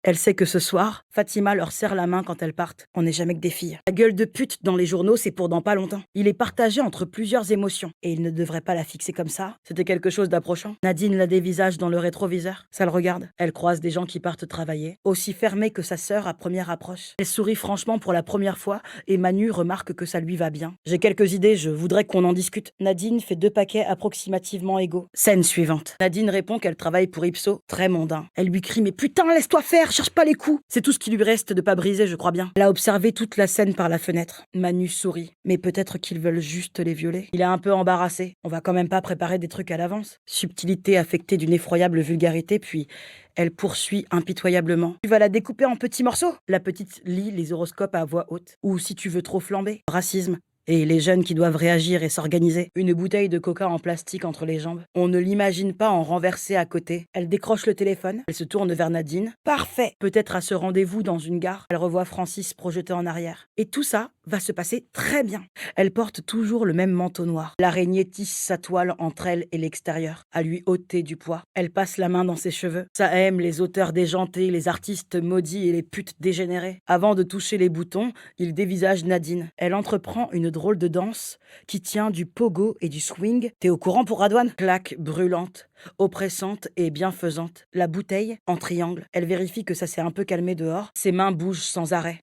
Elle sait que ce soir, Fatima leur serre la main quand elles partent. On n'est jamais que des filles. La gueule de pute dans les journaux, c'est pour dans pas longtemps. Il est partagé entre plusieurs émotions. Et il ne devrait pas la fixer comme ça. C'était quelque chose d'approchant. Nadine la dévisage dans le rétroviseur. Ça le regarde. Elle croise des gens qui partent travailler. Aussi fermée que sa sœur à première approche. Elle sourit franchement pour la première fois et Manu remarque que ça lui va bien. J'ai quelques idées, je voudrais qu'on en discute. Nadine fait 2 paquets approximativement égaux. Scène suivante. Nadine répond qu'elle travaille pour Ipso. Très mondain. Elle lui crie: mais putain, laisse-toi faire, cherche pas les coups. C'est tout ce qui lui reste de pas briser, je crois bien. Elle a observé toute la scène par la fenêtre. Manu sourit. Mais peut-être qu'ils veulent juste les violer. Il est un peu embarrassé. On va quand même pas préparer des trucs à l'avance. Subtilité affectée d'une effroyable vulgarité, puis elle poursuit impitoyablement. Tu vas la découper en petits morceaux? La petite lit les horoscopes à voix haute. Ou si tu veux trop flamber. Racisme. Et les jeunes qui doivent réagir et s'organiser. Une bouteille de coca en plastique entre les jambes. On ne l'imagine pas en renversée à côté. Elle décroche le téléphone. Elle se tourne vers Nadine. Parfait! Peut-être à ce rendez-vous dans une gare. Elle revoit Francis projeté en arrière. Et tout ça va se passer très bien. Elle porte toujours le même manteau noir. L'araignée tisse sa toile entre elle et l'extérieur, à lui ôter du poids. Elle passe la main dans ses cheveux. Ça aime les auteurs déjantés, les artistes maudits et les putes dégénérées. Avant de toucher les boutons, il dévisage Nadine. Elle entreprend une drôle de danse qui tient du pogo et du swing. T'es au courant pour Radouane? Claque brûlante, oppressante et bienfaisante. La bouteille en triangle. Elle vérifie que ça s'est un peu calmé dehors. Ses mains bougent sans arrêt.